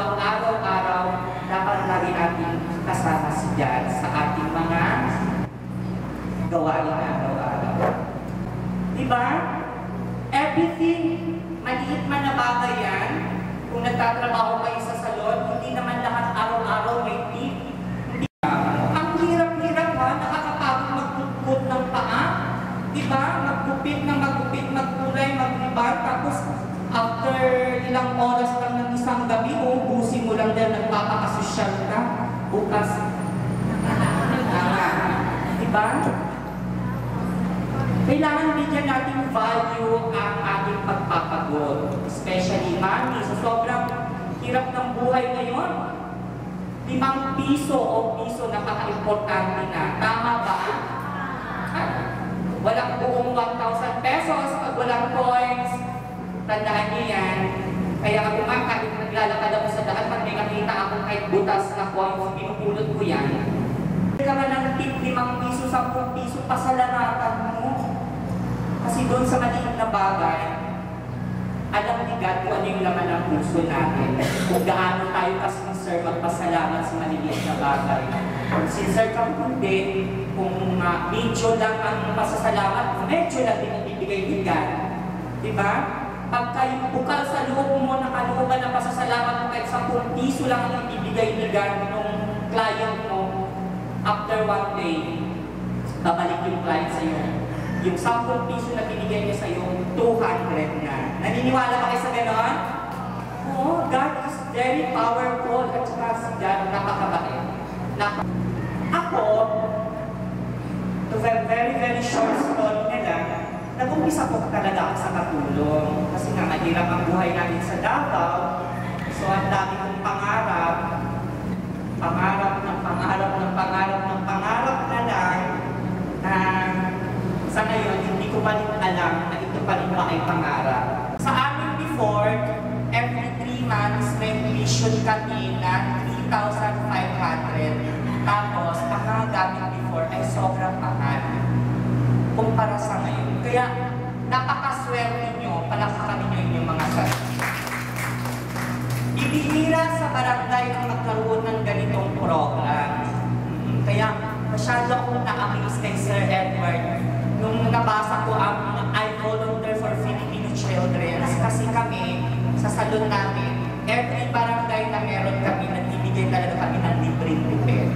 ginagawa araw-araw, dapat lagi natin kasama si God sa ating mga gawain araw-araw. Diba? Everything, maliit man na bagay yan, kung nagtatrabaho kayo sa salon, hindi naman lahat araw-araw may tip. Ang hirap-hirap ha, nakakapagod magpupot ng paa. Diba? Magpupit ng magpupit, magkulay, magliban, tapos after ilang oras lang ng isang gabi, ubusin mo lang dahil nagpapakasosyal ka. Bukas. Diba? Kailangan bigyan natin value ang ating pagpapagod. Especially mami, sa sobrang hirap ng buhay ngayon. 5 piso o piso napaka-importante na. Tama ba? Walang buong 1,000 pesos pag walang coins. Tandaan niyo yan. Kaya ako nga, kahit naglalakad ako sa daan, pag may nakita akong kahit butas na coins, pinupulot ko yan. Kaya ka ng tip 5 piso, 10 piso, pasalamatan mo. Kasi doon sa maliit na bagay, alam ni God kung ano yung laman ng puso natin. Kung gaano tayo ka-sincere magpasalamat sa maliliit na bagay. Kung sincere ka hindi, kung medyo lang ang pasasalamat, medyo lang din ang bibigay ni God. Diba? Pagka yung bukal sa loob mo, nakalooban ng pasasalamat mo kahit 10 piso lang ang ibibigay ni God nung client mo, after 1 day, babalik yung client sa'yo. Yung 10 piso na binigay niya sa'yo, 200 na. Naniniwala ka kayo sa gano'n? Oo, God is very powerful at saka si God napakabait. Ako, to very short story na lang, nag-umpisa po talaga ako sa katulong. Kasi nga, mahirap ang buhay natin sa Davao. So, ang dami kong pangarap. Pangarap na lang. Sa ngayon, hindi ko pa rin alam na ito pa rin ba ay pangarap. Sa amin before, every 3 months, may mission kami na 3,500. Tapos, ang mga gamit before ay sobrang mahal kumpara sa ngayon. Kaya, napakaswerte nyo, palakpakan ninyo inyong mga sarili. Ibihira sa barangay ang magkaroon ng ganitong program. Kaya, masyado akong na-amaze kay Sir Edward nung nabasa ko ang I Volunteer for Filipino Children. Kasi kami, sa salon namin, every barangay na meron kami, nagbibigay talaga kami ng libreng prepare.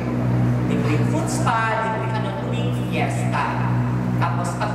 Libreng food spa, libreng tuwing fiesta. Tapos pag